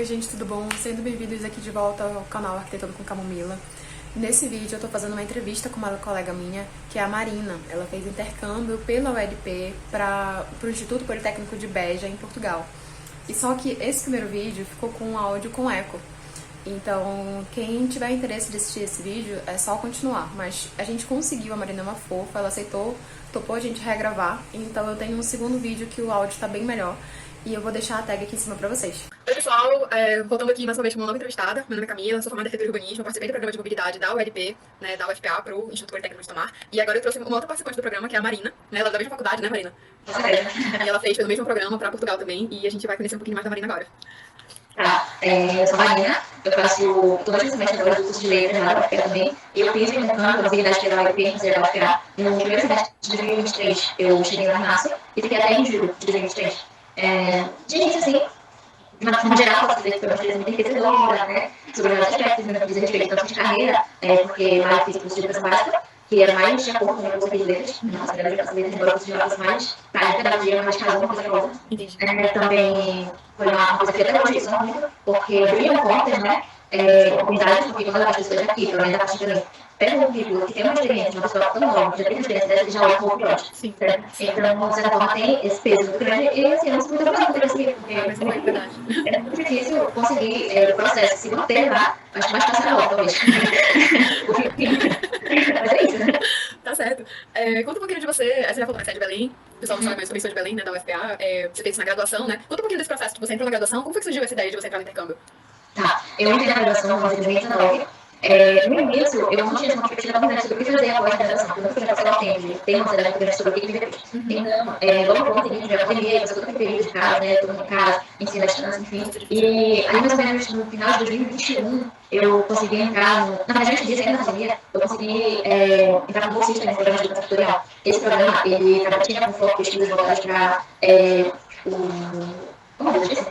Oi gente, tudo bom? Sejam bem-vindos aqui de volta ao canal Arquitetando com Camomila. Nesse vídeo eu tô fazendo uma entrevista com uma colega minha, que é a Marina. Ela fez intercâmbio pela UEDP para o Instituto Politécnico de Beja, em Portugal. E só que esse primeiro vídeo ficou com um áudio com eco. Então, quem tiver interesse de assistir esse vídeo, é só continuar. Mas a gente conseguiu, a Marina é uma fofa, ela aceitou, topou a gente regravar. Então eu tenho um segundo vídeo que o áudio tá bem melhor. E eu vou deixar a tag aqui em cima pra vocês. Oi pessoal, voltando aqui mais uma vez com uma nova entrevistada. Meu nome é Camila, sou formada em Arquitetura e Urbanismo, participei do programa de mobilidade da UEDP, né, da UFPA pro Instituto Politécnico de Tomar. E agora eu trouxe uma outra participante do programa, que é a Marina, né, ela é da mesma faculdade, né Marina? E ela fez o mesmo programa pra Portugal também, e a gente vai conhecer um pouquinho mais da Marina agora. Eu sou a Marina, eu faço todas as semestres agora do curso de letras lá da UFPA também. Eu fiz o intercâmbio da mobilidade pela UEDP, da UFPA. No primeiro semestre de 2023, eu cheguei lá em março e fiquei até em julho de 2023. De início, assim, de uma forma geral, posso dizer que foi uma experiência muito enriquecedora, né? Sobre vários aspectos, no que diz respeito tanto de carreira, porque lá eu fiz o curso de educação básica, que era mais de acordo com o meu curso de letras. Nossa, era de educação de letras, embora o curso de letras mais prática, pedagogia, mais cada uma coisa com a outra. Também foi uma coisa que até hoje isso muito, porque abriu portas, né? Oportunidades, porque quando as pessoas aqui, pelo menos a partir de mim, pegam um currículo que tem uma experiência, uma pessoa tão nova, que já tem uma experiência dessa, já olha um pouco pior. Então, de certa forma, tem esse peso muito grande e, assim, eu não sou muito orgulhosa por esse livro, porque é muito difícil conseguir o processo, se manter lá, acho mais fácil na hora, talvez. Mas é isso, né? Tá certo. Conta um pouquinho de você, você já falou que você é de Belém, o pessoal não sabe, mas eu também sou de Belém, né, da UFPA, você fez isso na graduação, né? Conta um pouquinho desse processo, tipo, você entrou na graduação, como foi que surgiu essa ideia de você entrar no intercâmbio? Eu entrei na graduação em 2019. No início, eu não tinha uma perspectiva muito grande sobre o que fazer após a graduação, porque eu nunca tinha passado tempo de ter uma ansiedade muito grande sobre o que vir depois. Então, logo no seguinte, já pandemia, passou todo aquele período de casa, né, todo mundo em casa, ensino à distância, enfim. E aí, mais ou menos no final de 2021, eu consegui entrar na verdade, antes disso, ainda na pandemia, eu consegui entrar como bolsista no programa de educação tutorial. Esse programa, ele tinha como foco pesquisas voltadas para como eu disse?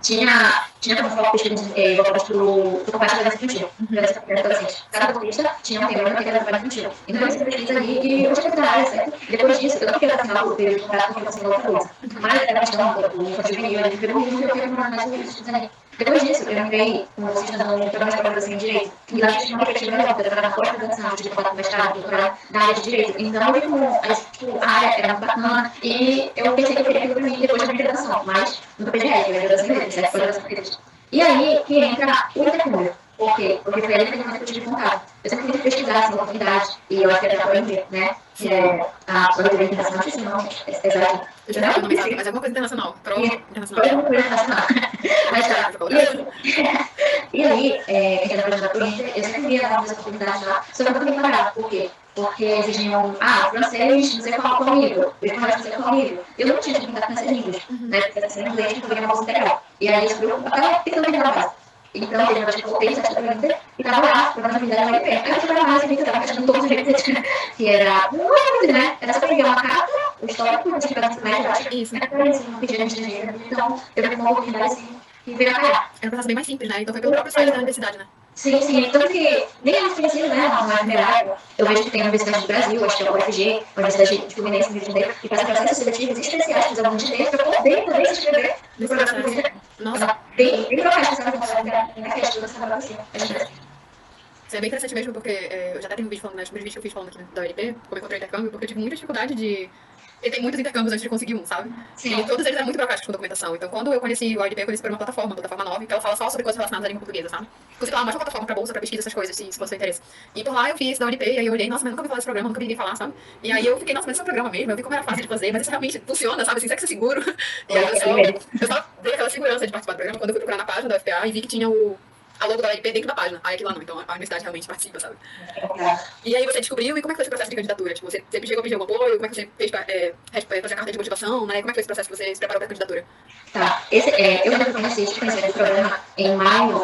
Tinha como foco pesquisas voltadas para o combate à violência infantil, violência contra adolescentes. Cada bolsista tinha um tema que era trabalho infantil. Então, eu fiz pesquisa ali e eu tinha que área, certo? Depois disso, eu não queria assinar o período de contrato porque eu consegui outra coisa. Mas era questão do infantil juvenil, eu queria morar mais sobre isso ali. Depois disso, eu entrei como bolsista no programa de pós-graduação em Direito. E lá eu tinha uma perspectiva melhor, porque eu estava na pós-graduação, de fato, mestrado, doutorado, na área de Direito. Então, eu vi como a área era muito bacana e eu pensei que eu queria aquilo para mim depois da minha graduação, mas no PGR, que é a graduação em Letras, certo? Pós-graduação em Letras. E aí que entra o intercâmbio. Por quê? Porque foi ali que eu tive contato. Eu sempre queria pesquisar essa oportunidade, e eu acho que era para OMB, né? Que é a Organização Internacional, não sei se o nome é exato. Eu já não sei, mas é alguma coisa internacional. Internacional. Alguma coisa internacional. Mas tá. E aí, que era a eu sempre queria dar umas oportunidades lá, só que eu nunca me parava. Por quê? Porque exigiam, francês, não sei qual nível, espanhol, não sei qual nível. Eu não tinha dificuldade com essas línguas, né? Porque assim, inglês, eu queria uma bolsa integral. E aí, eu acabei tentando entender a base. Então, teve uma vez que eu voltei no site da UNB e estava lá, programando atividade na UNB. Aí eu fui para mais e estava fechando todos os requisitos, que era muito rápido, né? Era só para enviar uma carta, o histórico, uma certificado de médio, eu acho. Isso. Era para isso, não pedir a gente dinheiro. Então, eu tive uma oportunidade assim e veio a calhar. Era um processo bem mais simples, né? Então foi pelo próprio site da universidade, né? Sim. Tanto que nem é muito conhecido, né? Não é numerário. Eu vejo que tem a Universidade do Brasil, acho que é a UFG, a Universidade de Fluminense, no Rio de Janeiro, que fazem processos seletivos especiais para os alunos de dentro para poder também se inscrever no programa de política. Nossa. Bem profissional, sabe? Na festa, você sabe assim. Isso é bem interessante mesmo, porque eu já até tenho um vídeo falando, né, os primeiros vídeos que eu fiz falando aqui da UEDP, como eu encontrei intercâmbio, porque eu tive muita dificuldade de... Eu tenho muitos intercâmbios antes de conseguir um, sabe? Sim. E todos eles eram muito burocráticos com documentação. Então, quando eu conheci o UEDP, eu conheci por uma plataforma nova, que ela fala só sobre coisas relacionadas à língua portuguesa, sabe? Inclusive, lá, mais uma plataforma pra bolsa, pra pesquisa, essas coisas, se for seu interesse. E por lá eu fiz da UEDP, e aí eu olhei, nossa, mas nunca ouvi falar desse programa, nunca vi ninguém falar, sabe? E aí eu fiquei, nossa, mas esse é um programa mesmo, eu vi como era fácil de fazer, mas isso realmente funciona, sabe? Assim, será que isso é seguro? E aí eu só dei aquela segurança de participar do programa quando eu fui procurar na página da UFPA e vi que tinha a logo da UEDP dentro da página. Aí aqui lá não, então a universidade realmente participa, sabe? E aí você descobriu, e como é que foi esse processo de candidatura? Tipo, você chegou a pedir algum apoio? Como é que você fez pra fazer a carta de motivação, né? Como é que foi esse processo que você se preparou pra candidatura? Eu já conheci o programa em maio,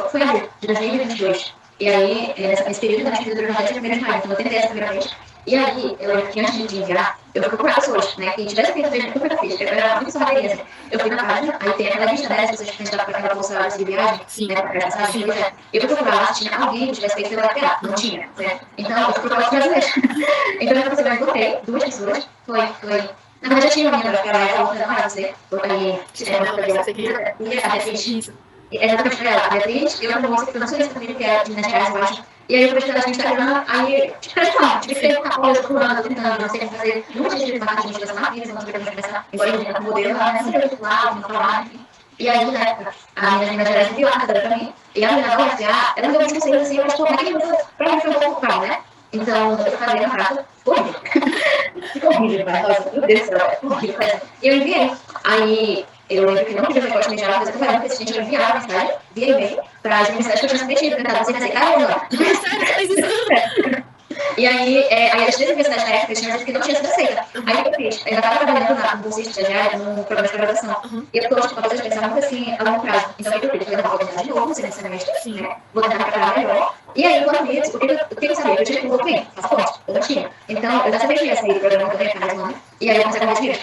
foi abril de 2022. E aí, nesse período da pesquisa do jornalista, foi 1 de maio, então eu tentei essa primeira vez. E aí, antes de enviar, eu fui procurar pessoas, né, que tivessem feito o mesmo que eu fiz. Eu era muito sorrateira, assim. Eu fui na página, aí tem aquela lista dessas pessoas que candidatam para aquela bolsa de viagem, né, para essa passagem, eu fui procurar lá se tinha alguém que tivesse feito pela UFPA. Não tinha, né? Então, eu fui procurar os brasileiros. Então, eu encontrei 2 pessoas, foi Na verdade, eu tinha uma amiga que ela falou que não era você. Aí, e a Beatriz. Exatamente, pra ela. A Beatriz, eu não sei que eu não sou dessa família que é de Minas Gerais, eu acho. E aí eu fui estudar no Instagram, aí, tipo, tive que perguntar coisa, procurando, tentando, não sei como fazer. Nunca tinha tido marketing de motivação na vida, não sabia como começar. Embora eu tenha modelo lá, né? Sempre eu lá, não falar, enfim. E aí, na época, a menina de Minas Gerais enviou a casa pra mim. E a menina da UFA, ela me deu uns conselhos assim, mas, pô, como é que pra mim foi um pouco caro, né? Então, eu falei na carta, horrível. Ficou horrível, mas, nossa, meu Deus do céu, horrível. E eu enviei. Aí, eu lembro que não pedi resposta imediata, mas eu falei, porque a gente enviava a mensagem, via e-mail, para as universidades que eu tinha submetido, tentado você me aceitar ou não. Sério, você fez isso? E aí as três universidades na época tinham dito que não tinha sido aceita. Aí o que eu fiz? Eu ainda estava trabalhando como bolsista estagiária num programa de graduação. E eu estou tipo, uma coisa de pensar muito assim a longo prazo. Então o que eu fiz? Eu falei, não, vou tentar de novo, no segundo semestre, né? Vou tentar preparar melhor. E aí, enquanto isso, o que eu sabia? Eu tinha que concluir, passaporte, eu não tinha. Então, eu já sabia que ia sair do programa também, ficar mais um ano. E aí eu comecei a ganhar dinheiro.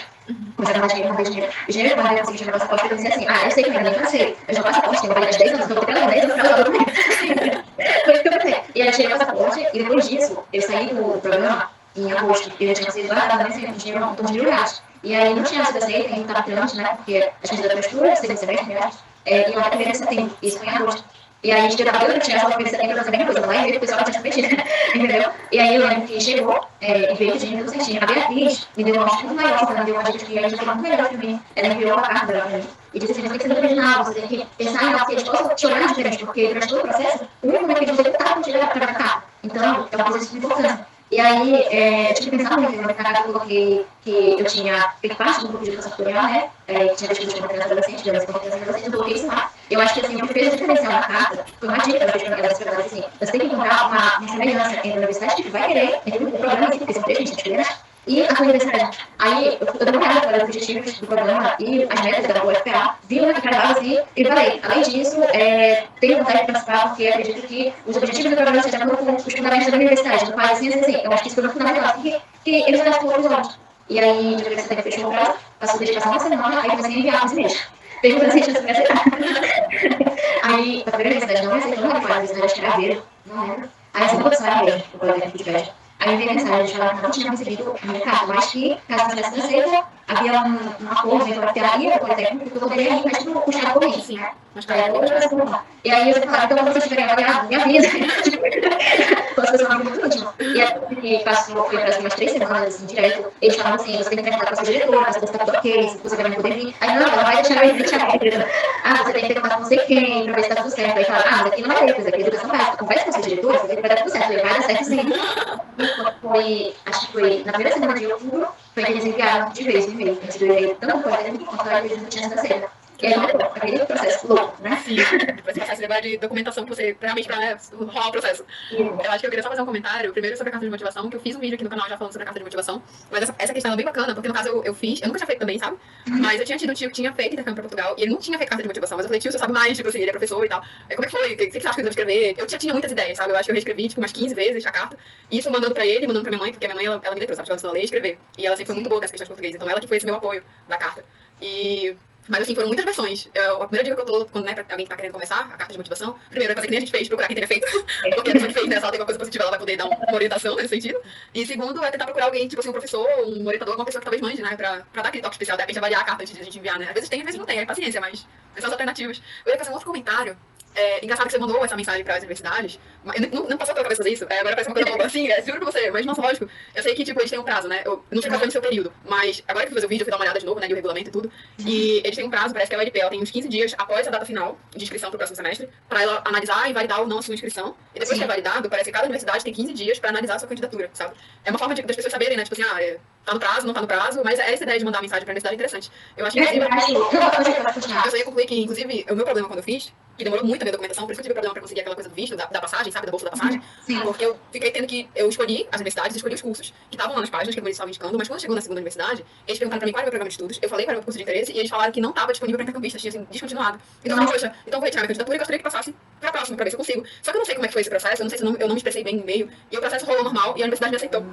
Comecei a ganhar dinheiro, ganhar dinheiro. O dinheiro que eu ganhei, eu consegui tirar meu passaporte, eu pensei assim, eu sei que eu ainda nem passei. Eu já passaporte, tenho validade de 10 anos, então eu vou ter pelo menos 10 anos para usar. Foi isso que eu pensei. E aí eu tirei o passaporte, e depois disso, eu saí do programa em agosto. E eu tinha sido guardada nesse dinheiro, um torno de lugares. E aí não tinha sido aceita, ainda estava trâmite, né? Porque a gente da postura, segundo semestre, iam até 1º de setembro. Isso foi em agosto. E aí a gente tava doido, tinha essa coisa de setembro pra fazer a mesma coisa, lá e ver o pessoal tinha submetido, entendeu? E aí eu lembro que chegou, e veio que tinha tudo certinho. A Beatriz me deu uma dica muito maior, ela me deu uma dica que a gente foi muito melhor pra mim. Ela enviou uma carta pra mim e disse assim, você tem que ser original, você tem que pensar em algo que eles possam te olhar diferente, porque durante todo o processo, o único momento que eles vão ter que estar contigo para cá. Então, é uma coisa de importância. E aí, eu tive que pensar muito, no mercado, eu coloquei que eu tinha feito parte do grupo de educação tutorial, né? Que tinha deixado de competência adolescente, de competência adolescente, eu coloquei isso lá. Eu acho que, assim, o que fez a diferencial na carta foi uma dica que eu fiz para elas, assim, você tem que encontrar uma semelhança entre a universidade que vai querer, entre o programa, porque são três que a gente escolhe, né? E a sua universidade. Aí, eu dei uma olhada para os objetivos do programa e as metas da UFPA, vi uma que cada assim, e falei, além disso, tenho vontade de participar, porque acredito que os objetivos do programa estejam de acordo com os fundamentos da universidade, no qual, assim, eu acho que isso foi muito fundamental, porque eles olham para os olhos. E aí, de que você tem que fechar o prazo, passou desde passar uma semana, aí comecei a enviar os e-mails. Perguntando se a gente ia aceitar. Aí, a primeira universidade não me aceitou, não foi a universidade de Craveiro, não lembro. Aí, a segunda opção era mesmo, o colégio de Feedback. Aí eu enviei mensagem falando que não tinha recebido a minha carta, mas que, caso não tivesse aceita, havia um acordo entre a UFPA e o Politécnico que eu poderia ir, mas tudo puxado por mim. Sim, mas e aí eu falei, então quando vocês tiverem avaliado, me avisa. Quando as pessoas muito íntimo. E aí que passou, foi para umas 3 semanas, assim, direto, eles falavam assim, você tem que perguntar para a sua diretora, se você está tudo ok, se você vai poder vir. Aí não, ela vai deixar eu ir, você tem que ter contato com não sei quem, para ver se está tudo certo. Aí fala, mas aqui não vai ter, coisa aqui é educação básica, conversa com a sua diretora, você vai dar tudo certo. Eu falei, vai dar certo sim. Acho que foi na primeira semana de outubro, foi que eles enviaram de vez o e-mail. Eles enviaram tanto para ele quanto para ele não tinha sido aceita. E aí começou aquele processo louco, né? Sim, depois você faz esse de documentação que você realmente para rolar o processo. Eu acho que eu queria só fazer um comentário, primeiro sobre a carta de motivação, que eu fiz um vídeo aqui no canal já falando sobre a carta de motivação, mas essa questão é bem bacana, porque no caso eu fiz, eu nunca tinha feito também, sabe? Mas eu tinha tido um tio que tinha feito intercâmbio pra Portugal, e ele não tinha feito carta de motivação, mas eu falei, tio, você sabe mais, tipo assim, ele é professor e tal. Aí, como é que foi? O que você acha que eu devo escrever? Eu já tinha muitas ideias, sabe? Eu acho que eu reescrevi, tipo, umas 15 vezes a carta, e isso mandando pra ele, mandando pra minha mãe, porque a minha mãe, ela me deu, sabe? Ela ensinou a ler e escrever. E ela sempre foi muito boa com essa questão de português, então ela que foi esse meu apoio da carta. Mas assim, foram muitas versões. A primeira dica que eu tô, quando, né, pra alguém que tá querendo começar, a carta de motivação, primeiro é fazer que nem a gente fez, procurar quem tenha feito. Porque a pessoa que fez, né, se ela tem uma coisa positiva, ela vai poder dar uma orientação nesse sentido. E segundo é tentar procurar alguém, tipo assim, um professor, um orientador, alguma pessoa que talvez mande, né, pra dar aquele toque especial, de repente avaliar a carta antes de a gente enviar, né. Às vezes tem, às vezes não tem, é paciência, mas são as alternativas. Eu ia fazer um outro comentário. Engraçado que você mandou essa mensagem para as universidades. Não passou pela cabeça fazer isso. Agora parece uma coisa boba. Assim, juro pra você. Mas, nossa, lógico. Eu sei que, tipo, eles têm um prazo, né? Eu não sei qual foi no seu período. Mas agora que eu fiz o vídeo, eu fui dar uma olhada de novo, né? E o regulamento e tudo. E eles têm um prazo, parece que a ULP, ela tem uns 15 dias após a data final de inscrição pro próximo semestre, para ela analisar e validar ou não a sua inscrição. E depois que é validado, parece que cada universidade tem 15 dias para analisar a sua candidatura, sabe? É uma forma das pessoas saberem, né? Tipo assim, tá no prazo, não tá no prazo. Mas essa ideia de mandar mensagem pra universidade é interessante. Eu acho que, inclusive, eu só ia concluir que, inclusive, o meu problema quando eu fiz, que demorou muito a minha documentação, por isso que eu tive problema pra conseguir aquela coisa do visto, da passagem, sabe, da bolsa da passagem. Sim. Porque eu fiquei tendo que, eu escolhi as universidades, escolhi os cursos que estavam lá nas páginas, que eles estavam indicando, mas quando chegou na segunda universidade, eles perguntaram pra mim qual era o meu programa de estudos, eu falei qual era o meu curso de interesse, e eles falaram que não estava disponível pra intercampistas, tinha assim, descontinuado. Então eu falei, poxa, então eu vou retirar minha candidatura e gostaria que passasse pra próxima, pra ver se eu consigo. Só que eu não sei como é que foi esse processo, eu não sei se eu não me expressei bem no e-mail, e o processo rolou normal, e a universidade me aceitou.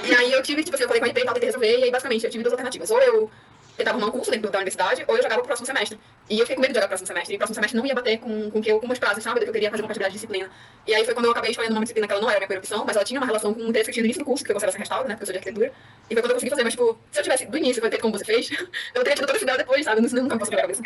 E aí eu tive, tipo assim, eu falei com a IP e tal, tentei resolver, e aí basicamente eu tive duas alternativas, ou eu tentava arrumar um curso dentro da universidade, ou eu jogava pro próximo semestre. E eu fiquei com medo de jogar pro próximo semestre. E o próximo semestre não ia bater com meus prazos, sabe? Do que eu queria fazer compatibilidade de disciplina. E aí foi quando eu acabei escolhendo uma disciplina que ela não era a minha primeira opção, mas ela tinha uma relação com o interesse que eu tinha no início do curso, que eu considero essa restauro, né? Porque eu sou de arquitetura. E foi quando eu consegui fazer, mas, tipo, se eu tivesse do início, feito como você fez, eu teria tido todo esse dela depois, sabe? Não, nunca me passou pela cabeça.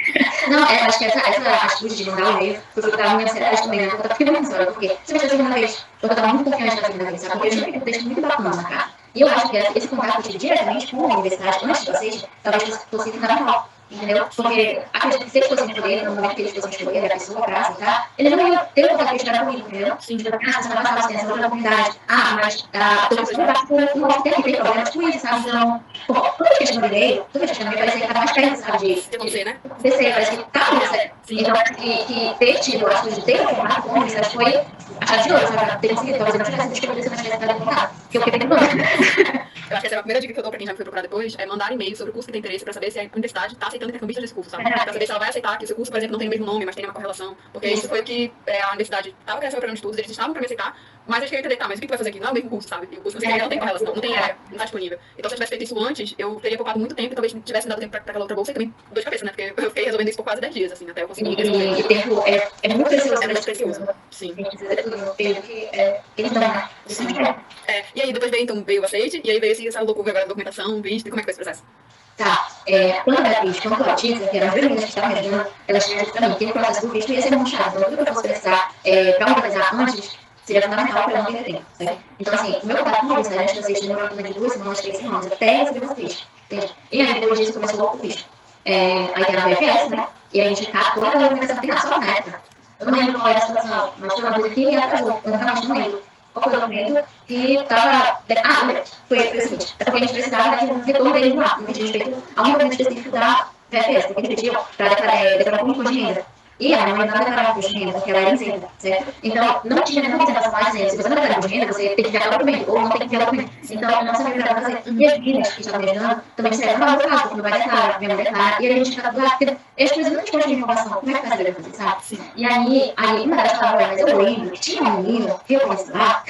Não, acho que essa atitude de mandar o e-mail foi porque eu tava muito ansiedade também, né? Eu tava ficando ansiosa, porque se eu tivesse a segunda vez, eu tava muito confiante na segunda vez, sabe? Porque eu já fiz um texto muito bacana na cara. E eu acho que esse contato que eu tive diretamente com a universidade, antes de vocês, talvez fosse fundamental. Entendeu? Porque acredito que se eles fossem escolher, no momento que eles fossem escolher a pessoa pra aceitar, eles não iam ter o contato que eles tiveram comigo, entendeu? Sim. Tipo, você não passava assim, essa outra comunidade. Mas a pessoa que passa por um novo tempo tem problemas com isso, sabe? Então, pô, toda a questão do direito, toda a questão me parece que tá mais perto, sabe? De acontecer, né? Acontecer, parece que tá acontecendo. Então, que ter tido a atitude de ter formado com a universidade foi a chave de ouro, sabe? Ter conseguido, talvez eu não tivesse descoberto se eu não tivesse dado contato. Porque eu fiquei pensando. Eu acho que essa é a primeira dica que eu dou pra quem já foi procurar depois, é mandar e-mail sobre o curso que tem interesse pra saber se a universidade tá aceitando intercambistas desse curso, sabe? Pra saber se ela vai aceitar que o seu curso, por exemplo, não tem o mesmo nome, mas tem uma correlação. Porque isso foi o que a universidade tava querendo saber para os estudos, eles estavam pra me aceitar, mas eles queriam entender, tá, mas o que tu vai fazer aqui? Não é o mesmo curso, sabe? E o curso que você quer não tem correlação, não tá disponível. Então se eu tivesse feito isso antes, eu teria poupado muito tempo e talvez tivesse dado tempo pra aquela outra bolsa e também dor de cabeça, né? Porque eu fiquei resolvendo isso por quase 10 dias, assim, até eu conseguir resolver. E tempo é muito precioso. É muito precioso. Sim. A gente precisa de tudo no peso que eles dão, né? Sim. E aí depois veio o aceite, e aí veio essa loucura agora da documentação, visto, e como é que foi esse processo? Tá, quando a Beatriz, quando a Tita, que eram as duas meninas que estavam me ajudando, elas tinham dito pra mim que no processo do visto ia ser muito chato. Então, tudo que eu fosse precisar pra organizar antes seria fundamental para eu não perder tempo, certo? Então, assim, o meu contato com a universidade antes de vocês demorou também 2 semanas, 3 semanas, até receber vocês, entende? E aí, depois disso, começou o visto. Aí tem a VFS, né? E a gente tá toda a organização tem só na época. Eu não lembro qual era a situação, mas foi uma coisa que me atrasou. Eu realmente não lembro qual foi o documento que estava. Foi o seguinte: é porque a gente precisava de um retorno deles lá, no que diz respeito a um documento específico da VFS, porque eles pediam para declarar como imposto de renda. E a minha mãe não declarava imposto de renda, porque ela era isenta, certo? Então, não tinha nenhuma representação lá dizendo: se você não declarar imposto de renda, você tem que enviar o documento, ou não tem que enviar o documento. Então, eu não sabia o que era fazer. E as meninas que estavam me ajudando também disseram: não, eu faço, porque meu pai declara, minha mãe declara, e aí a gente fica lá, porque eles precisam de de informação, como é que faz a fazer, sabe? Sim. E aí uma delas falava: mas eu lembro que tinha um menino que eu conheci lá,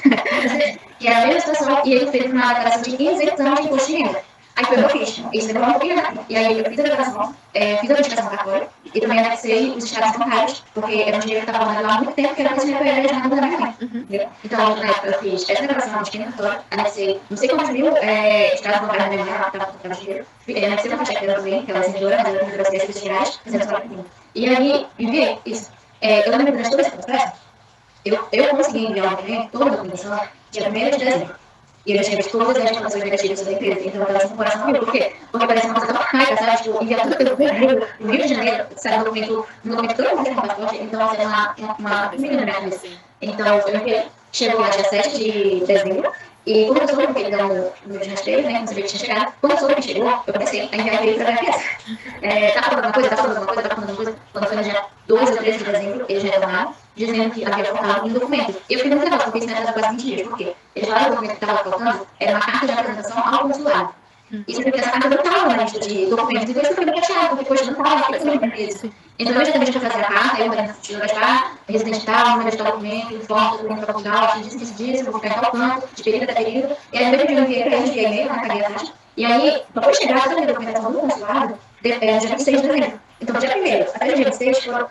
que era a mesma situação, e ele fez uma declaração de isenção de imposto de renda. Aí foi o que eu fiz. Isso demorou um pouquinho, né? E aí eu fiz a declaração, fiz a notificação cartória e também anexei os estados bancários, porque era um dinheiro que estava guardado lá há muito tempo, que era conhecimento para ele na conta da minha mãe. Então, na época, eu fiz essa declaração, notificação cartória, anexei não sei quantos mil estados bancários da minha mãe, que estava com dinheiro, anexei uma cheque também, que ela é senadora, mas eu fiz as receitas gerais, fazendo só para. E aí, enviei isso. Eu lembro durante todo esse processo, eu consegui enviar um documento, toda a documentação, dia 1º de dezembro. E eu já tinha visto todas as informações negativas da empresa. Então, eu estava assim com o coração comigo. Por quê? Porque parece uma coisa tão arcaica, sabe? Tipo, enviar tudo pelo correio. No Rio de Janeiro, sai um documento todo mundo tem passaporte. Então, assim, uma comida na minha cabeça. Então, eu enviei. Chegou lá dia 7 de dezembro. E quando eu soube que ele deu no meu rastreio, né? Não sabia que tinha chegado. Quando eu soube que chegou, eu comecei a enviar e-mail para a VFS. Tá falando alguma coisa, tá falando alguma coisa, tá falando alguma coisa. Quando foi no dia 12 ou 13 de dezembro, eles retornaram, dizendo que havia faltado um documento. Eu fiquei muito nervosa, porque isso me atrasou quase 20 dias. Por quê? Eles falaram que o documento que estava faltando era uma carta de apresentação ao consulado. Isso porque essa carta não estava na lista de documentos. Então, isso foi muito chateado, porque depois não estava lá, então, eu já também fazer a carta, eu mandei na Santista Gastar, residente tal, número de tal documento, foto do documento para Portugal, aqui disse, eu vou ficar em tal canto, de período a período. E aí, no mesmo dia, eu enviei para eles, via e-mail, na cadeia atrás. E aí, depois de chegar, toda a minha documentação no consulado, dia 26 de dezembro. Então, dia 1º até o dia 26 foram.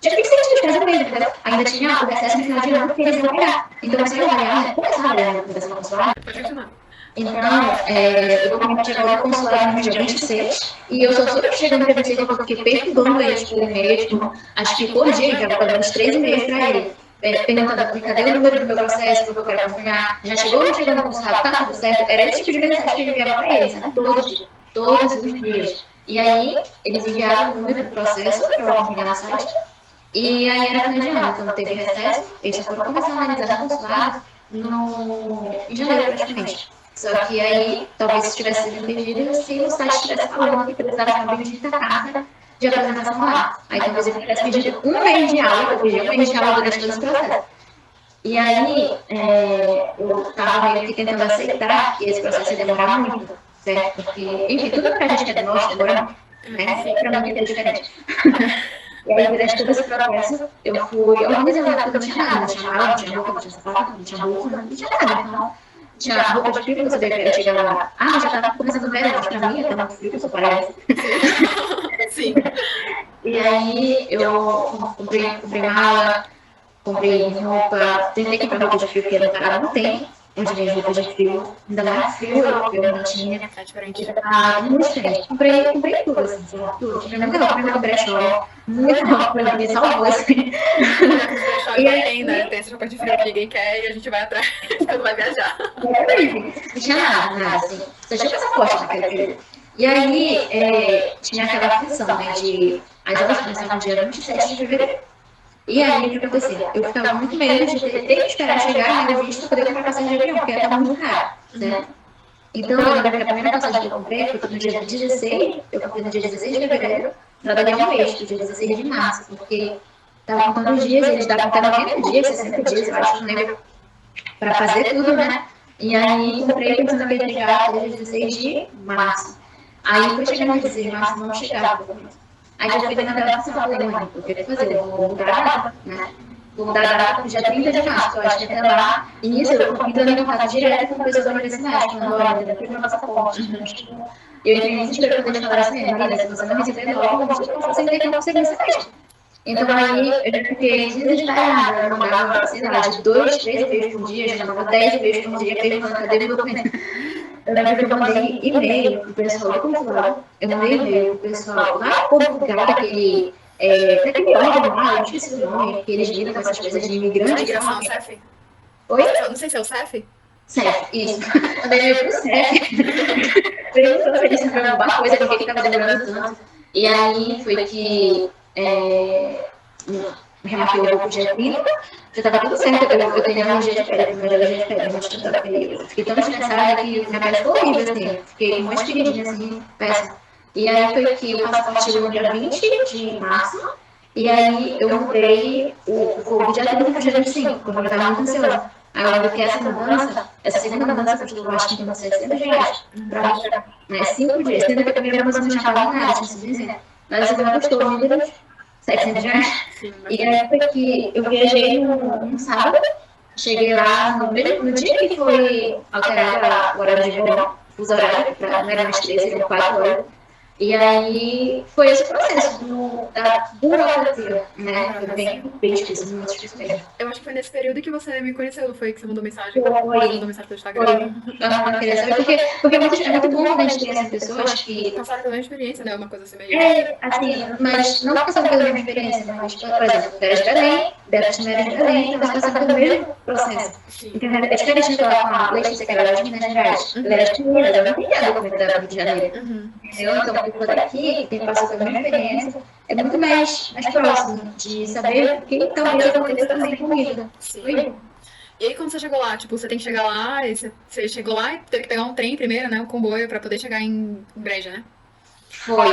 Dia 26 de dezembro mesmo, entendeu? Ainda tinha o acesso no final de ano que eles iam pegar. Então, você vai avaliar, né? Começar a avaliar a documentação no consulado. Então, o documento chegou no consulado no dia 26, e eu só soube que chegou no dia 26 porque eu fiquei perturbando eles por e-mail, tipo, acho que por dia, eu estava dando uns 3 e-mails para ele, perguntando cadê o número do meu processo, porque eu quero acompanhar, já chegou ou não chegou no consulado, tá tudo certo? Era esse tipo de mensagem que eu enviava para eles, né? Todos os dias. E aí, eles enviaram o número do processo para eu acompanhar na site, e aí era final de ano, então teve recesso, eles foram começar a analisar no consulado em janeiro praticamente. Só que aí, talvez se tivesse sido pedido, se o site estivesse falando que precisava de uma bendita carta de apresentação lá. Aí talvez ele tivesse pedido um mês de aula, eu pedi um mês de aula durante todo esse processo. E aí, eu estava meio que tentando aceitar que esse processo ia demorar muito, certo? Porque, enfim, tudo que a gente quer de nós demora muito, né? Para mim é diferente. E aí, durante todo esse processo, eu fui organizando, porque eu não tinha nada, não tinha mala, não tinha roupa, não tinha sapato, não tinha bolsa, não tinha nada, então. Tinha roupa de frio, que eu sabia que eu ia chegar lá. Mas já estava começando o verão, mas pra mim, até muito frio, que eu sou paraense. Sim. E aí, eu comprei mala, comprei roupa, tentei comprar roupa de frio, porque no Canadá não tem. onde vem roupas de frio, ainda mais frio europeu, não tinha. É diferente. Muito diferente. Comprei tudo, assim, tudo. Comprei muita roupa, comprei brechó, muita roupa, me salvou, assim. Os brechó tem, né? Tem essa roupa de frio que ninguém quer e a gente vai atrás quando vai viajar. Não tinha nada, assim. Só tinha passaporte naquele período. E aí, tinha aquela função, né, de as aulas começavam no dia 27 de fevereiro. E aí, o que acontecia? Eu ficava muito medo de ter que esperar chegar, né, o visto para poder comprar passagem de avião, porque ia estar muito caro, certo? Então, eu lembro que a primeira passagem que eu comprei foi no dia 16, eu comprei no dia 16 de fevereiro, para daqui a um mês, no dia 16 de março, porque estava contando os dias, eles davam até 90 dias, 60 dias, eu acho, não lembro, para fazer tudo, né? E aí, comprei pensando que ia chegar até dia 16 de março. Aí, foi chegar no dia 16 de março, não chegava. Aí, eu fui naquela função, falei, mãe, eu quero fazer, eu vou mudar a data, né? Vou mudar a data para o dia 30 de março, que eu acho que até lá. E nisso eu fui dando contato direto com pessoas da universidade, falando, olha, eu tenho meu passaporte. Eu entrei em desespero quando eles falaram assim, Marina, se você não receber logo, você não tem como conseguir esse visto. Então aí eu já fiquei desesperada, eu mandava, sei lá, de 2, 3 e-mails por dia, já mandava 10 e-mails por dia, perguntando cadê meu documento. Eu lembro que eu mandei e-mail pro pessoal do consulado, eu mandei e-mail pro pessoal lá em Portugal, daquele órgão lá, eu esqueci o nome, que eles lidam com essas coisas de imigrante. Migração, CEF? Oi? Não sei se é o CEF. CEF, isso. Mandei e-mail pro CEF, perguntando se eles sabiam alguma coisa, por que estava demorando tanto. E aí foi que me remarquei o voo pro dia 30, já estava tudo certo, eu tenho alergia de pele, mas alergia de pele, mas eu fiquei tão estressada que minha pele ficou horrível, assim, fiquei com um monte de feridinha, assim, péssima. E aí foi que o passaporte chegou no dia 20 de março, e aí eu mudei o voo do dia 30 para o dia 25, porque eu estava muito ansiosa. Aí eu lembro que essa segunda mudança custou, acho que R$700 para né, 5 dias, sendo que a primeira mudança não tinha pago nada, tinha sido dizendo. Mas a segunda custou R$700. E aí foi que eu viajei no sábado, cheguei lá no dia que foi alterado o horário de verão, os horários, não era mais 13, eram 4 horas. E aí foi esse processo da burocracia, né? Foi bem difícil, muito difícil mesmo. Eu acho que foi nesse período que você me conheceu, não foi? Que você mandou mensagem? Mandou mensagem pelo Instagram. Porque é muito bom quando a gente tem essas pessoas que passaram pela mesma experiência, né? Uma coisa semelhante. assim, mas não passando pela mesma experiência, mas, por exemplo, tu eras de Belém, Beto também era de Belém, então nós passamos pelo mesmo processo. Entendeu? É diferente de falar com a Letícia, que era de Minas Gerais. Ela era de Minas, ela não tinha documento da Rio de Janeiro. Entendeu? Então, por daqui, quem passou pela mesma experiência, é muito mais próximo de saber o que talvez aconteça também comigo. Sim. E aí, quando você chegou lá, tipo, você tem que chegar lá, e você chegou lá e teve que pegar um trem primeiro, né? Um comboio pra poder chegar em Breja, né? Foi.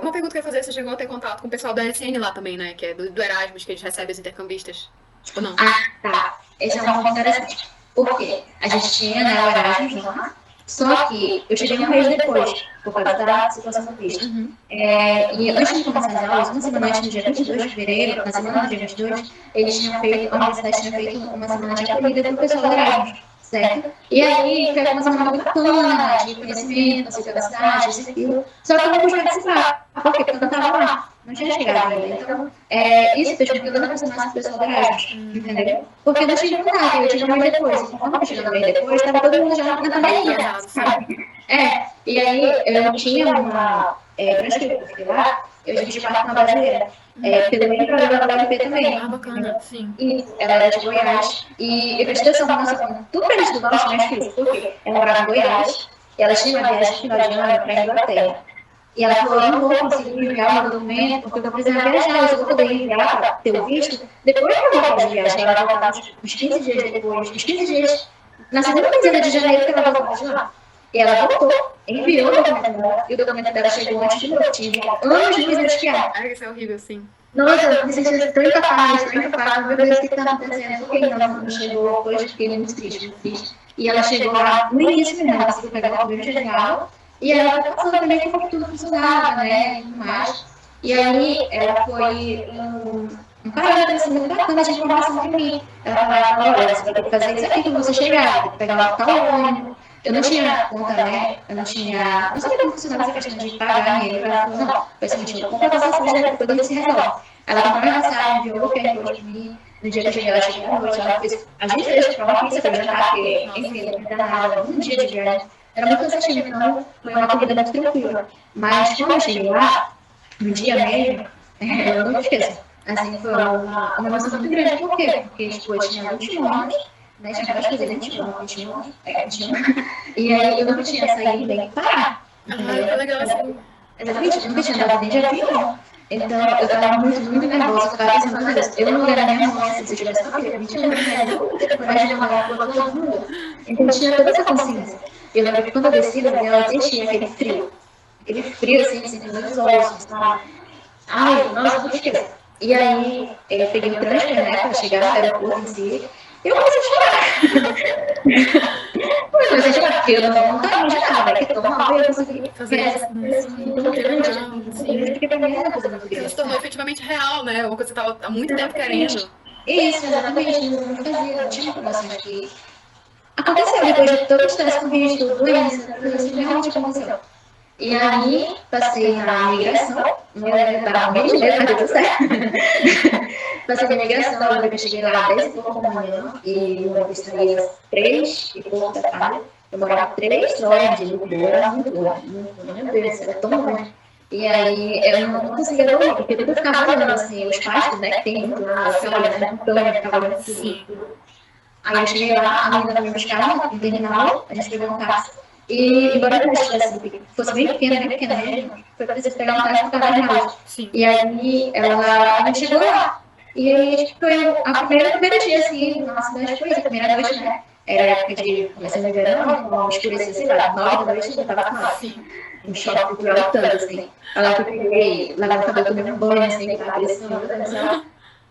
Uma pergunta que eu ia fazer, você chegou a ter contato com o pessoal da SN lá também, né? Que é do Erasmus, que eles recebem os intercambistas. Ou não? Ah, tá. Esse é um ponto interessante. Por quê? A gente tinha, né, o Erasmus lá, só que eu cheguei um mês depois, por causa da situação do visto. E antes de começar as aulas, uma semana antes, no dia 22 de fevereiro, na semana do dia 22, a universidade tinha feito uma semana de acolhida para o pessoal do Erasmus, certo? E aí, foi uma semana muito bacana, de conhecimento, passeio pela cidade, isso e aquilo. Só que eu não pude participar. Por quê? Porque eu não estava lá. Não tinha chegado ainda. Então, isso fez com que eu não aproximasse do pessoal do Erasmus, entendeu? Porque eu não tinha contato, eu tinha um mês depois. Quando eu cheguei um mês depois, estava todo mundo já na pandemia, sabe? E aí eu tinha antes que eu fiquei lá, eu dividi parte com uma brasileira. Pelo emprego da UFP também. Ah, bacana, sim. E ela era de Goiás. E eu prestei essa mudança com tudo para eles do norte, mais difícil. Por quê? Ela morava em Goiás, e ela tinha uma viagem de final de ano para a Inglaterra. E ela falou, eu não vou conseguir enviar o meu documento, porque eu vou precisar viajar, eu só vou poder enviar para ter o visto depois que eu voltar de viagem. Ela voltava uns 15 dias depois, uns 15 dias, na segunda quinzena de janeiro que ela voltava de lá. E ela voltou, enviou o documento dela, e o documento dela chegou antes de meu. Eu tive anos de me desfiar. Ah, isso é horrível, sim. Nossa, eu me senti tão incapaz, meu Deus, o que está acontecendo? Por que não chegou? Hoje fiquei muito triste, muito triste. E ela chegou lá no início mesmo, ela conseguiu pegar o primeiro dia de aula, e ela estava passando também como tudo funcionava, né, e tudo mais. E aí ela foi um parâmetro assim, muito bacana de informação para mim. Ela falava, olha, você vai ter que fazer isso aqui quando você chegar, tem que pegar o tal ônibus. Eu não tinha conta, né? Não sabia como funcionava essa questão de pagar dinheiro. Ela falou, não, foi o seguinte, eu compro a passagem, depois a gente se resolve. Ela comprou minha passagem, enviou o QR Code para mim, No dia que eu cheguei lá, eu cheguei à noite, ela fez as 23 de prova, pizza pra jantar, porque, enfim, eu não nada, um dia de viagem. Era muito cansativo, então foi uma corrida muito tranquila. Mas quando eu cheguei lá, no dia mesmo, eu não esqueço. Assim, foi uma emoção muito grande. Por quê? Porque, tipo, eu tinha 21 anos, né? Tinha várias coisas, 21, 21, 21. E aí eu nunca tinha saído bem parar. Ah, que legal, assim. Exatamente, eu nunca tinha andado nem de avião. Então, eu tava muito, muito nervosa. Eu tava pensando, meu Deus, eu no lugar da minha mãe, assim, se eu tivesse família, 20 anos, né? Eu teria coragem de namorar com todo mundo. Então, eu tinha toda essa consciência. Eu lembro que quando eu desci do avião, eu sentia aquele frio. Aquele frio, assim, nos ossos, sabe? Ai, nossa, não esqueço. E aí, eu peguei o transfer, né, pra chegar no aeroporto em si. E eu comecei a chorar. Mas eu já porque eu não imaginava, né? Que tão mal eu consegui Fazer isso, né? Sim, tão que grande. legal, sim. Porque pra mim era uma coisa muito Porque ela grande. se tornou efetivamente real, né? Uma coisa que você estava há muito tempo querendo. Isso, exatamente. Não fazia, não tinha informações que aconteceu depois de todo o estresse com o visto, doença, tudo isso realmente aconteceu. E aí, passei na migração, né? Tava morrendo de medo, mas deu tudo certo. Passei na migração, eu lembro que eu cheguei lá às 10 e pouco da manhã, e o ônibus saía às 3 e pouco da tarde. Eu morava 3 horas de Lisboa, era muito longe. Meu Deus, era tão longe. E aí, eu não conseguia dormir, porque tudo ficava olhando, assim, os pastos, né, que tem muito lá, você olha, né, montanha, ficava olhando tudo. Aí eu cheguei lá, a menina foi me buscar no terminal, a gente pegou um táxi. E embora a cidade fosse bem pequena mesmo, foi preciso pegar um táxi para mais longe. Sim. E aí a gente chegou lá. E aí acho que foi primeiro dia, assim, na cidade foi isso, a primeira noite, né? Era época de começando no verão, então escurecer, sei lá, 9 da noite já tava com nós. Um choque cultural tanto, assim. Ela que eu peguei, lavava o cabelo, tomei um banho, assim, que tava crescendo,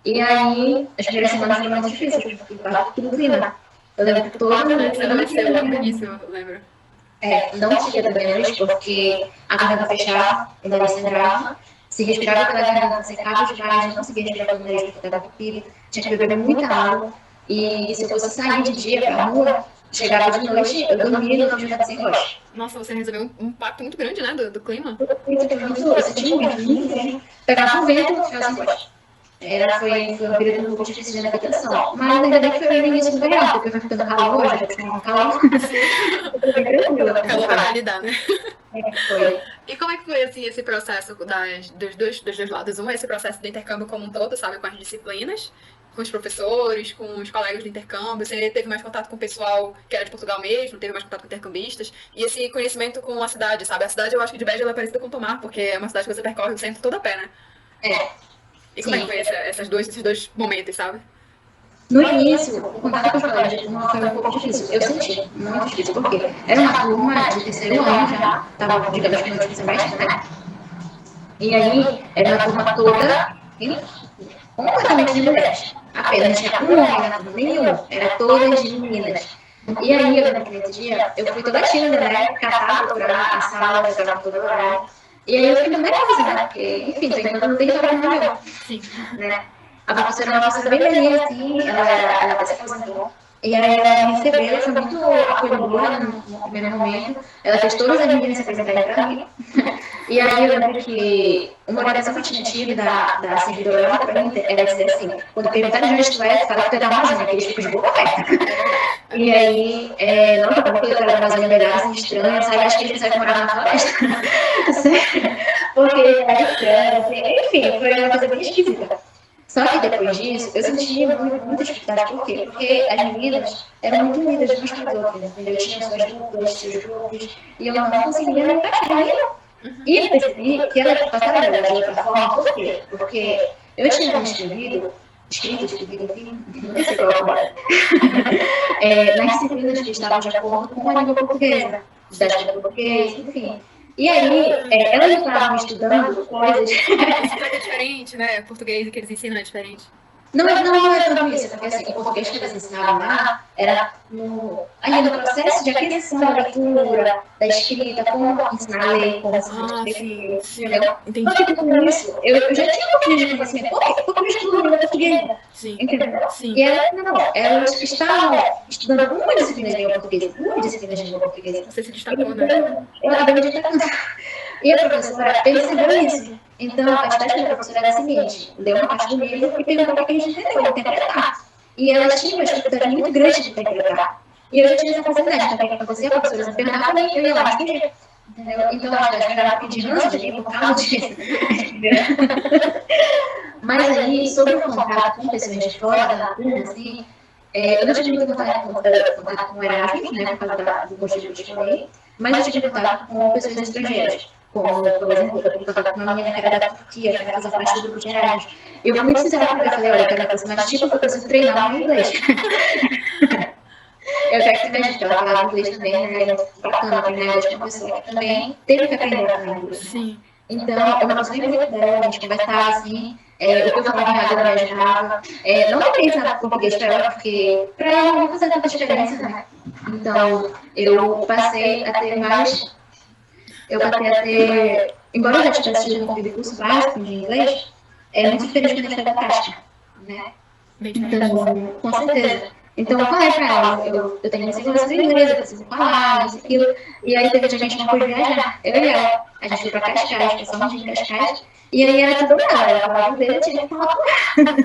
e aí, as primeiras semanas foram muito difíceis, porque tava tudo clima. Eu lembro que todo mundo. Você adoeceu logo no início, eu lembro. Não conseguia dar banho porque a garganta fechava, o nariz sangrava. Se respirava pela garganta, secava demais, não conseguia respirar pelo nariz porque estava entupido. Tinha que beber muita água. E se eu fosse sair de dia para a rua, chegava de noite, eu dormia no Rio sem rocha. Nossa, você recebeu um impacto muito grande, né, do clima? Eu senti muito vento. Pegava o vento e ficava sem rocha. Foi um período um pouco difícil de adaptação. Mas ainda bem que foi no início do verão, porque foi ficando calor, já tinha um calor. Foi bem tranquilo. Calor pra lidar, né? Foi. E como é que foi assim, esse processo dos dois lados? Um, esse processo do intercâmbio como um todo, sabe, com as disciplinas, com os professores, com os colegas do intercâmbio. Você teve mais contato com o pessoal que era de Portugal mesmo, teve mais contato com intercambistas. E esse conhecimento com a cidade, sabe? A cidade, eu acho que de Beja ela é parecida com Tomar, porque é uma cidade que você percorre o centro todo a pé, né? E como é que foi esses dois momentos, sabe? No início, o contato com os colegas de turma foi um pouco difícil. Eu senti muito difícil, porque era uma turma de terceiro ano já, estava, digamos que no último semestre, né? E aí, era uma turma toda completamente de mulheres. Apenas tinha um homem na turma, nenhum. Era todas de meninas. E aí, eu lembro que nesse dia, eu fui toda tímida, né? Catar, procurar a sala, eu estava toda horário. E aí eu fiquei nervosa, né? Porque, enfim, tô ainda não tem trabalho no meu. Sim. Né? A professora era uma professora bem velhinha, assim, ela até se aposentou. E aí ela me recebeu, foi muito acolhedora no primeiro momento. Ela fez todas as meninas se apresentarem para mim. E aí eu lembro que uma orientação que eu tinha tido da servidora lá para mim era dizer assim, quando perguntaram de onde tu é, fala que tu é da Amazônia, aqueles tipos de boca aberta. E aí, não, eu tava coisa da Amazônia melhor, assim, estranha, sabe? Acho que eles pensavam que morava na floresta. Porque era estranho, assim, enfim, foi uma coisa bem esquisita. Só que depois disso, eu senti muita dificuldade. Por quê? Porque as meninas eram muito unidas umas com as outras, entendeu? Tinham suas duplas, seus grupos, e eu não conseguia me encaixar nenhum. E eu percebi que ela passava a verdade de outra forma, por quê? Porque eu tinha me escrevido, enfim, não sei qual é nas disciplinas que estavam de acordo com a língua portuguesa, didática portuguesa, enfim. E aí, elas estavam estudando coisas. É diferente, né? Português que eles ensinam é diferente. Não é tanto isso, porque assim, o português que eles ensinavam lá era ali no processo de aquisição da leitura, da escrita, como ensinar a ler, como ensinar a escrever, entendeu? Entendi. Só que com isso, eu já tinha um pouquinho de conhecimento, porque eu estudo língua portuguesa, entendeu? Sim. E elas estavam estudando uma disciplina de língua portuguesa, uma disciplina de língua portuguesa. Você se destacou, né? Eu acabei me destacando. E a professora percebeu isso. Então, a atividade da professora era a seguinte: ler uma parte do livro e perguntar o que a gente entendeu, interpretar. E ela tinha uma dificuldade muito grande de interpretar. E eu já tinha essa facilidade. Então, o que acontecia? A professora me perguntava para mim, eu ia lá e respondia. Entendeu? Então, a atividade era pedir ranço de mim por causa disso. Mas aí, sobre o contato com pessoas de fora da turma, assim, eu não tive muito contato com Erasmus, né, por causa do motivo que eu te falei, mas eu tive contato com pessoas estrangeiras, como, por exemplo, eu tive contato com uma menina que era da Turquia, que fazia parte do grupo de Erasmus. Eu fui muito sincera com ela, eu falei, olha, eu quero fazer mais tipo, eu preciso treinar o meu inglês. Eu quero que você veja que ela falava inglês também, né, é muito bacana treinar inglês com uma pessoa que também teve que aprender a falar inglês. Sim. Então, eu me aproximei muito dela, a gente conversava assim, o que eu falava errado ela me ajudava. Não tentei ensinar português para ela, porque para ela não fazia tanta diferença, né? Então, eu passei a ter mais. Embora eu já tivesse tido um curso básico de inglês, é muito diferente quando a gente faz a prática, né? Então, com certeza. Então, eu falei pra ela, eu tenho insegurança do inglês, eu preciso falar, isso, aquilo. E aí, teve dia que a gente não pôde viajar, eu e ela. A gente foi pra Cascais, passou um dia em Cascais. E aí, era tudo ela falava inglês, eu tinha que falar com ela.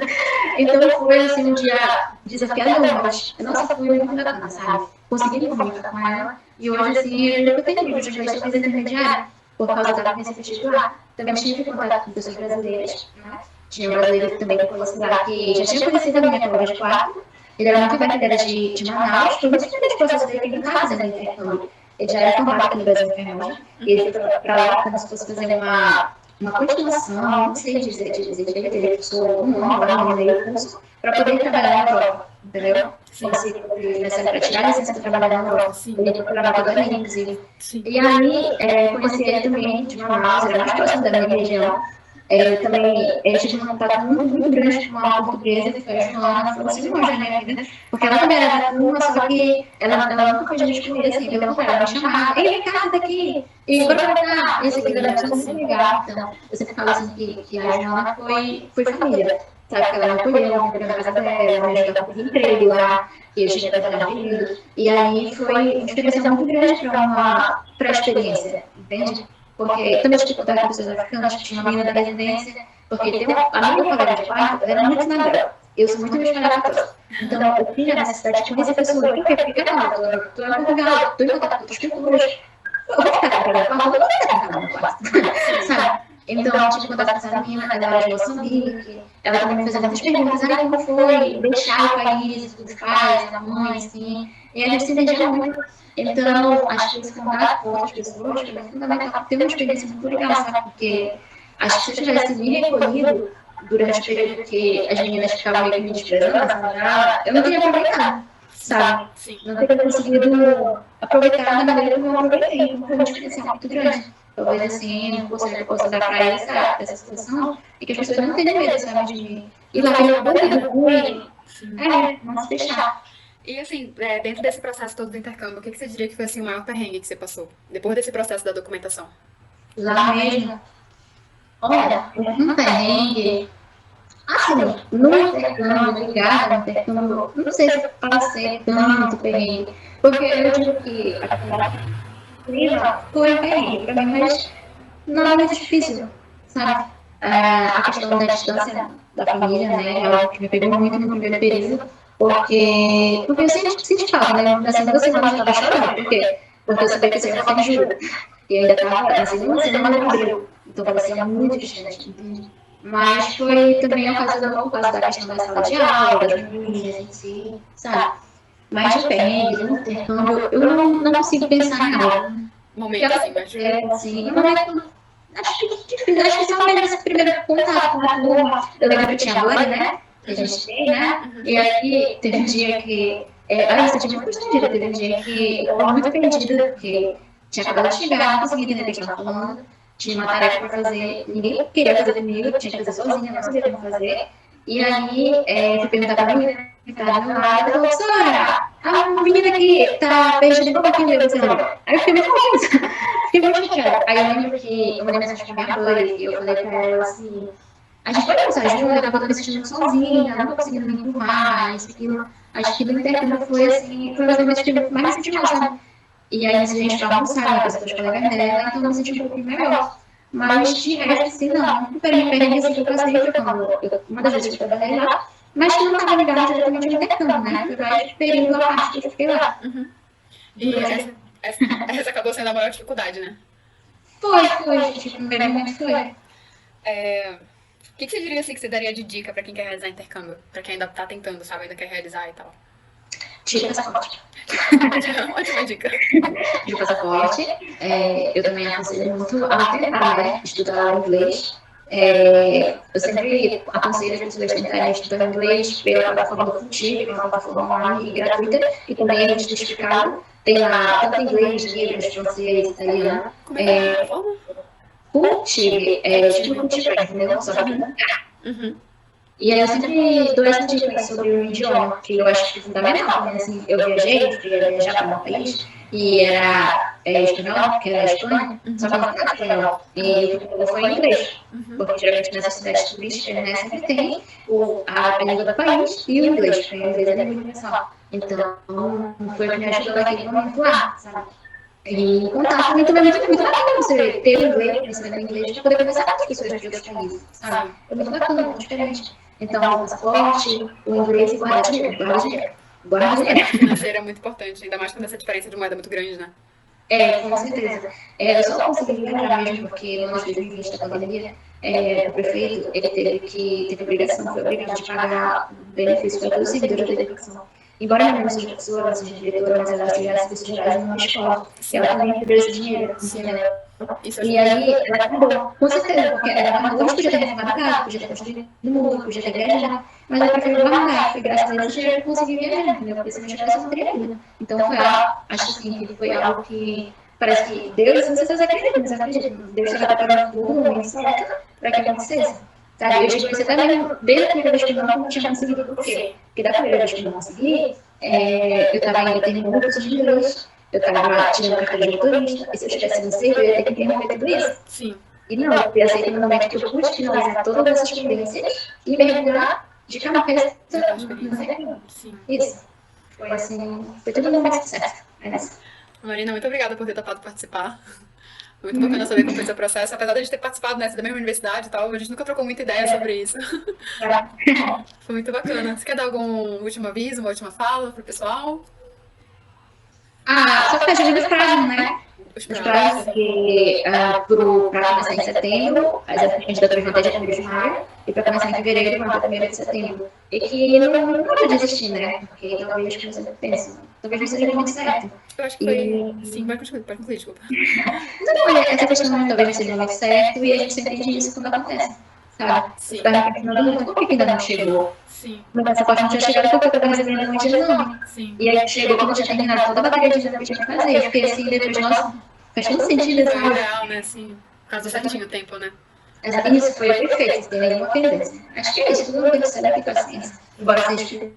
Então, foi, assim, um dia desafiador, mas, nossa, foi muito bacana, sabe? Consegui comunicar com ela. E hoje, assim, eu tenho nível de inglês, eu fiz intermediário, por causa da vivência vestibular. Também tive contato com pessoas brasileiras, né? Tinha um brasileiro também que conheci lá, que já tinha conhecido a minha colega de quarto. Ele era muito bacana, ele era de Manaus, foi muito diferente o processo dele, que ele não estava fazendo intercâmbio. Ele já era formado aqui no Brasil em enfermagem, e ele foi para lá como se fosse fazer uma continuação, não sei dizer direito, ele cursou um ano lá no meio do curso, para poder trabalhar na Europa, entendeu? Como se ele necessário para tirar a licença para trabalhar na Europa. Ele foi para lá toda a minha, inclusive. E aí, conheci ele também de Manaus, ele era mais próximo da minha região. Também tive um contato muito grande com uma portuguesa que foi a Joana, foi assim, na minha vida, porque ela também era da turma, só que ela nunca foi de me escolher assim, pelo contrário, ela me chamava, ei, vem cá, daqui, e bora pra cá, esse aqui era muito legal. Então, eu sempre falo assim que a Joana foi família, sabe, que ela me acolheu, ela me acolheu na casa dela, ela me ajudou com o emprego lá, que eu cheguei a trabalhar no período, e aí foi uma diferença muito grande para a experiência, entende? Porque também tive contato com pessoas africanas, tinha uma menina da residência, porque tem a minha colega de quarto, ela era muito sinadela. Eu sou muito espalhada. Então, eu tinha a necessidade de conhecer pessoas. Por quê? Porque, cara, estou em Portugal, estou em contato com outras culturas. Eu vou ficar trabalhando com a roupa, eu vou ficar trabalhando com a quarto. Sabe? Então, eu tive contato com essa menina, ela era de Moçambique, ela também me fazia muitas perguntas, como foi deixar o país, os pais, a mãe, assim, e a gente se entendia muito. Então, acho que esse contato com outras pessoas foi fundamental, ter uma experiência muito legal, sabe? Porque acho que se eu tivesse me recolhido durante o período que as meninas ficavam meio que me desprezando, eu não teria aproveitado, sabe? Não teria conseguido aproveitar da maneira como eu aproveitei. Então, foi uma diferença muito grande. Talvez assim, um conselho que eu possa dar para eles dessa situação é que as pessoas não tenham medo, sabe, de ir lá ver uma bandeira ruim, não se fechar. E assim, dentro desse processo todo do intercâmbio, o que você diria que foi assim, o maior perrengue que você passou? Depois desse processo da documentação? Lá mesmo, olha, um perrengue, assim, no intercâmbio, ligado no intercâmbio, não sei se passei tanto perrengue, porque eu digo que a clima foi um perrengue para mim, mas não é muito difícil, sabe? A questão da distância da família, né, é algo que me pegou muito no primeiro período, porque eu senti falta, né? Na segunda semana eu estava chorando, por quê? Porque eu sabia que eu ia ficar em julho, e ainda estava na segunda semana de abril, então parecia muito distante, entende? Mas foi também ocasional por causa da questão da sala de aula, das meninas em si, sabe? Mas de perrengue, no intercâmbio, eu não consigo pensar em algo. Momento assim, mas... assim, um momento, acho que difícil, acho que só mesmo esse primeiro contato com a turma. Eu lembro que eu tinha Dori, né? Que a gente tem, né? E aí teve um dia que. Eu senti muito constrangida, teve um dia que eu estava muito perdida, porque tinha acabado de chegar, não conseguia entender o que a gente estava falando. Tinha uma tarefa para fazer, ninguém queria fazer comigo, tinha que fazer sozinha, não sabia como fazer. E aí, fui perguntar para a menina que estava do meu lado, ela falou, professora, a menina aqui tá perdida, como aqui lembra seu nome? Aí eu fiquei muito confusa, fiquei muito chateada. Aí eu lembro que eu mandei mensagem para minha mãe e eu falei para ela assim, a gente pode começar junto, eu tô me sentindo sozinha, não tô conseguindo me empurrar, isso, aquilo. Acho que no intercâmbio foi assim, foi mais que eu mais senti mal, sabe? E aí a gente foi almoçar, né, com as outras colegas dela, então eu me senti um pouquinho melhor. mas de resto, assim, não. Um perrengue, assim, que eu passei foi uma das vezes que eu trabalhei lá, mas que não estava ligado diretamente ao intercâmbio, né? Foi mais período à parte que eu fiquei lá. E essa acabou sendo a maior dificuldade, né? Foi, tipo, no primeiro momento foi. O que você diria assim que você daria de dica pra quem quer realizar intercâmbio? Pra quem ainda tá tentando, sabe? Ainda quer realizar e tal. Tive passaporte. Ótima dica. De passaporte. Eu também aconselho muito a tentar, né? Estudar inglês. Eu sempre aconselho as pessoas a tentarem estudar inglês pela plataforma do Futive, que é uma plataforma online e gratuita, e também é justificado. Tem lá tanto inglês, livros, francês, italiano. Como é que é a plataforma? Futive, tipo Futive, entendeu? Só que com Uhum. e aí eu sempre dou essa dica sobre o idioma, que eu acho que é fundamental, né? Assim, eu viajei, queria viajar para um país, e era espanhol, que era a Espanha, só que eu não falava espanhol, e eu fui em inglês, porque geralmente nessas cidades turísticas, né, sempre tem a língua do país e o inglês, porque o inglês é a língua universal. Então, foi o que me ajudou naquele momento lá, sabe? E contato também é muito bacana você ter o inglês, conhecimento do inglês, para poder conversar com as pessoas de outros países, sabe? É muito bacana, muito diferente. Então, o passaporte, o inglês e guardar dinheiro, guarda dinheiro. Guarda A dinheiro. parte financeira é muito importante, ainda mais quando essa diferença de moeda é muito grande, né? Com certeza. Eu só consegui viajar mesmo porque no ano de 2020, da pandemia, o prefeito, ele teve obrigação, foi obrigado de pagar benefício para todos os servidores da educação. Embora minha mãe não seja professora, não seja diretora, mas ela auxiliar serviços gerais numa escola. E ela também recebeu esse dinheiro, entendeu? Isso E aí, ela acabou, com certeza, porque ela acabou, podia ter reformado casa, podia ter construído mundo, podia ter viajado, mas ela preferiu guardar, e foi graças a esse dinheiro que eu consegui viajar, entendeu? Porque se não tivesse, eu não teria ido. Então, foi algo, acho assim, que foi algo que parece que Deus, não sei se vocês acreditam, mas acreditam, Deus estava preparando tudo no momento certo para que acontecesse. Sabe, eu já conheci até mesmo, desde a primeira vez que eu não tinha conseguido, por quê? Porque da primeira vez que eu não consegui, eu estava ainda terminando o curso de inglês, eu estava tirando carteira de motorista, e se eu tivesse no CV, eu ia ter que interromper tudo isso. Sim. E não, eu pensei que no momento que eu pude finalizar todas essas pendências e mergulhar de cabeça na experiência. Isso. Foi assim, foi tudo no momento certo. Marina, muito obrigada por ter topado participar. Muito bacana saber como foi seu processo, apesar de a gente ter participado nessa da mesma universidade e tal, a gente nunca trocou muita ideia sobre isso. Foi muito bacana. Você quer dar algum último aviso, uma última fala pro pessoal? Só ficar de olho nos prazos, né? Os prazos, porque para começar em setembro, as candidaturas vão até dia 1º de maio, e para começar em fevereiro, vão até 1º de setembro. E que não pode desistir, né? Porque talvez, como você pensa, talvez não seja o momento certo. Eu acho que foi. Sim, pode concluir, desculpa. Então, olha, essa questão talvez não seja o momento certo, e a gente sempre entende isso quando acontece, sabe? Sim. Você tá me questionando muito, por que ainda não chegou? Sim. Meu passaporte não tinha chegado porque eu estava recebendo um monte de exame. Sim. E aí chegou quando eu tinha terminado toda a bateria de exame que eu tinha que fazer. Eu fiquei assim, depois, nossa, faz todo sentido, Foi sabe? ideal, né? Sim. Casou certinho o tempo, né? Isso foi perfeito, sem nenhuma pendência. Acho que é isso, tudo no tempo certo e paciência. Embora seja difícil.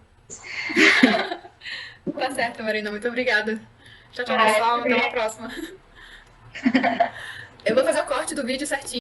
Tá certo, Marina, muito obrigada. Tchau, tchau, pessoal. Até uma próxima. Eu vou fazer o corte do vídeo certinho.